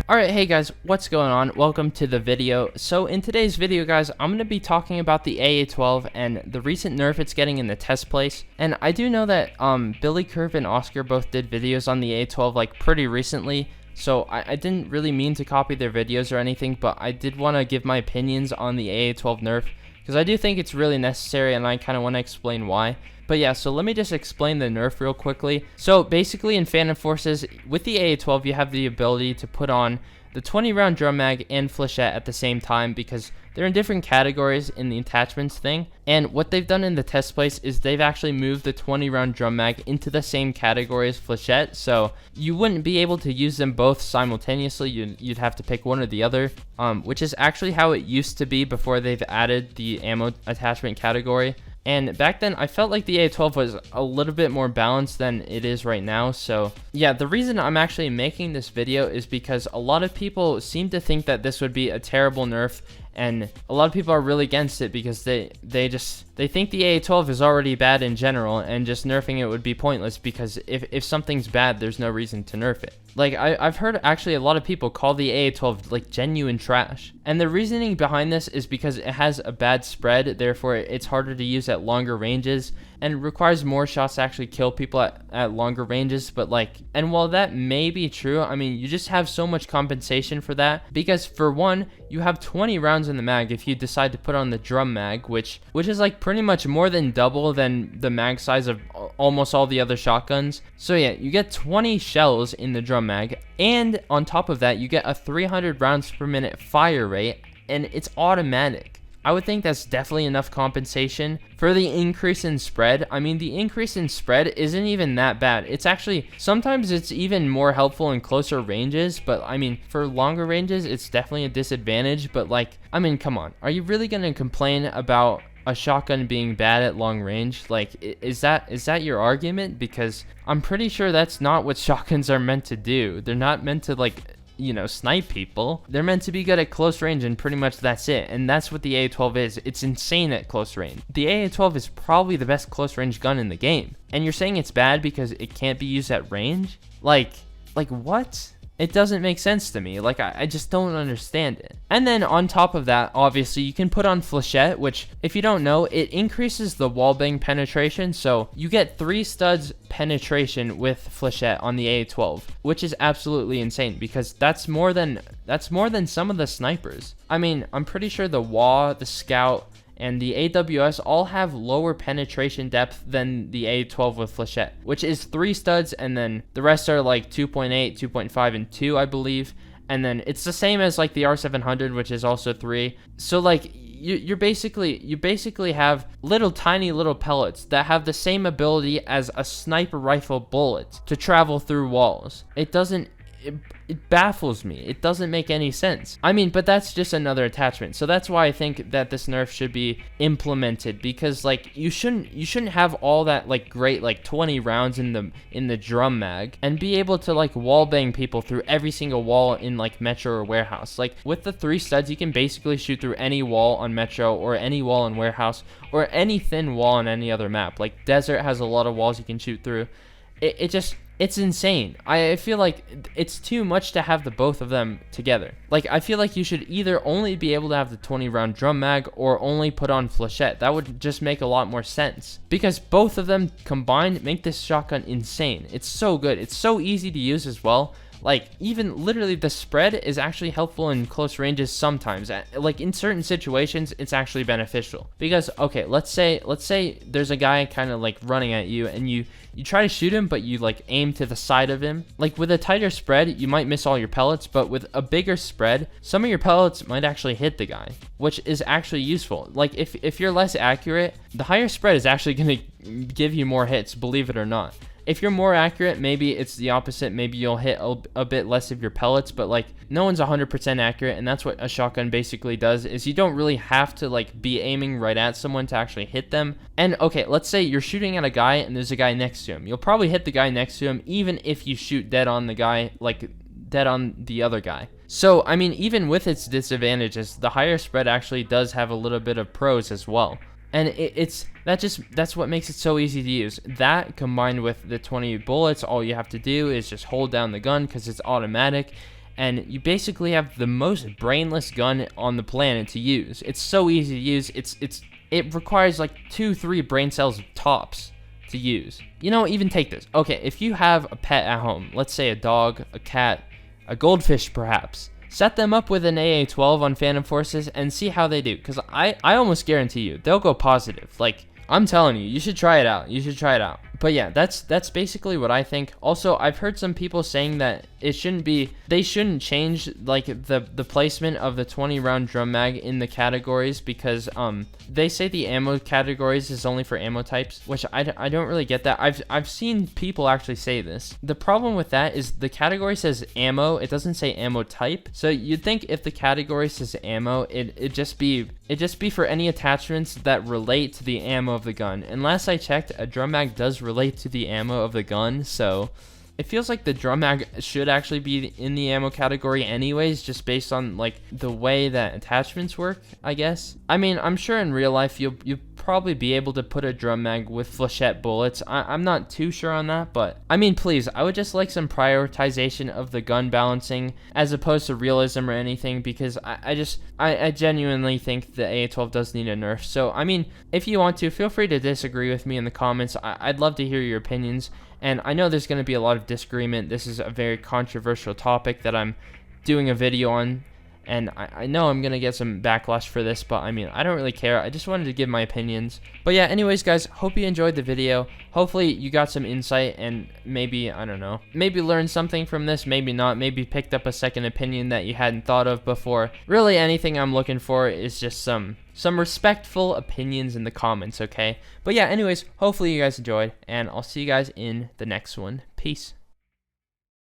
Alright, hey guys, what's going on? Welcome to the video. So in today's video, guys, I'm going to be talking about the AA12 and the recent nerf it's getting in the test place. And I do know that Billy Curve and Oscar both did videos on the AA12 like pretty recently. So I didn't really mean to copy their videos or anything, but I did want to give my opinions on the AA12 nerf because I do think it's really necessary and I kind of want to explain why. But yeah, so let me just explain the nerf real quickly. So basically in Phantom Forces, with the AA12, you have the ability to put on the 20 round drum mag and flechette at the same time because they're in different categories in the attachments thing. And what they've done in the test place is they've actually moved the 20 round drum mag into the same category as flechette. So you wouldn't be able to use them both simultaneously. You'd have to pick one or the other, which is actually how it used to be before they've added the ammo attachment category. And back then, I felt like the AA12 was a little bit more balanced than it is right now. So yeah, the reason I'm actually making this video is because a lot of people seem to think that this would be a terrible nerf. And a lot of people are really against it because they think the AA12 is already bad in general and just nerfing it would be pointless because if something's bad, there's no reason to nerf it. Like, I've heard actually a lot of people call the AA12 like genuine trash. And the reasoning behind this is because it has a bad spread, therefore it's harder to use at longer ranges and requires more shots to actually kill people at longer ranges. But like, and while that may be true, I mean, you just have so much compensation for that because for one, you have 20 rounds in the mag if you decide to put on the drum mag, which is like pretty much more than double than the mag size of almost all the other shotguns. So yeah, you get 20 shells in the drum mag, and on top of that, you get a 300 rounds per minute fire rate, and it's automatic. I would think that's definitely enough compensation for the increase in spread. I mean, the increase in spread isn't even that bad. It's actually, sometimes it's even more helpful in closer ranges, but I mean, for longer ranges, it's definitely a disadvantage. But like, I mean, come on, are you really gonna complain about a shotgun being bad at long range? Like, is that your argument? Because I'm pretty sure that's not what shotguns are meant to do. They're not meant to, like, you know, snipe people. They're meant to be good at close range, and pretty much that's it. And that's what the AA12 is. It's insane at close range. The AA12 is probably the best close range gun in the game, and you're saying it's bad because it can't be used at range? Like what? It doesn't make sense to me. Like, I just don't understand it. And then on top of that, obviously, you can put on flechette, which, if you don't know, it increases the wallbang penetration. So you get 3 studs penetration with flechette on the AA12, which is absolutely insane because that's more than some of the snipers. I mean, I'm pretty sure the WA, the Scout, and the AWS all have lower penetration depth than the A12 with flechette, which is 3 studs, and then the rest are like 2.8, 2.5, and 2, I believe. And then it's the same as like the R700, which is also 3. So like you basically have tiny little pellets that have the same ability as a sniper rifle bullet to travel through walls. It baffles me. It doesn't make any sense. I mean, but that's just another attachment. So that's why I think that this nerf should be implemented, because like you shouldn't have all that like great like 20 rounds in the drum mag and be able to like wall bang people through every single wall in like Metro or Warehouse. Like with the 3 studs, you can basically shoot through any wall on Metro or any wall in Warehouse or any thin wall on any other map. Like Desert has a lot of walls you can shoot through. It's insane. I feel like it's too much to have the both of them together. Like, I feel like you should either only be able to have the 20 round drum mag or only put on flechette. That would just make a lot more sense because both of them combined make this shotgun insane. It's so good. It's so easy to use as well. Like, even literally the spread is actually helpful in close ranges sometimes. Like, in certain situations, it's actually beneficial. Because, okay, let's say there's a guy kind of, like, running at you, and you try to shoot him, but you, like, aim to the side of him. Like, with a tighter spread, you might miss all your pellets, but with a bigger spread, some of your pellets might actually hit the guy, which is actually useful. Like, if you're less accurate, the higher spread is actually going to give you more hits, believe it or not. If you're more accurate, maybe it's the opposite. Maybe you'll hit a bit less of your pellets, but like no one's 100% accurate, and that's what a shotgun basically does, is you don't really have to like be aiming right at someone to actually hit them. And okay, let's say you're shooting at a guy and there's a guy next to him. You'll probably hit the guy next to him even if you shoot dead on the guy, like dead on the other guy. So, I mean, even with its disadvantages, the higher spread actually does have a little bit of pros as well. And that's what makes it so easy to use. That combined with the 20 bullets, all you have to do is just hold down the gun because it's automatic. and you basically have the most brainless gun on the planet to use. It's so easy to use. It requires like 2-3 brain cells tops to use. You know, even take this. Okay, if you have a pet at home, let's say a dog, a cat, a goldfish perhaps, set them up with an AA12 on Phantom Forces and see how they do, because I almost guarantee you they'll go positive. Like, I'm telling you, you should try it out. You should try it out. But yeah, that's basically what I think. Also, I've heard some people saying that they shouldn't change like the placement of the 20 round drum mag in the categories, because they say the ammo categories is only for ammo types, which I don't really get that. I've seen people actually say this. The problem with that is the category says ammo, it doesn't say ammo type. So you'd think if the category says ammo, it'd just be for any attachments that relate to the ammo of the gun. And last I checked, a drum mag does relate to the ammo of the gun, so it feels like the drum mag should actually be in the ammo category anyways, just based on like the way that attachments work, I guess. I mean, I'm sure in real life you'll probably be able to put a drum mag with flechette bullets. I'm not too sure on that, but I mean, please, I would just like some prioritization of the gun balancing as opposed to realism or anything, because I genuinely think the AA12 does need a nerf. So I mean, if you want to, feel free to disagree with me in the comments. I'd love to hear your opinions, and I know there's going to be a lot of disagreement. This is a very controversial topic that I'm doing a video on, and I know I'm going to get some backlash for this, but I mean, I don't really care. I just wanted to give my opinions. But yeah, anyways, guys, hope you enjoyed the video. Hopefully you got some insight and maybe, I don't know, maybe learned something from this, maybe not. Maybe picked up a second opinion that you hadn't thought of before. Really, anything I'm looking for is just some respectful opinions in the comments, okay? But yeah, anyways, hopefully you guys enjoyed, and I'll see you guys in the next one. Peace.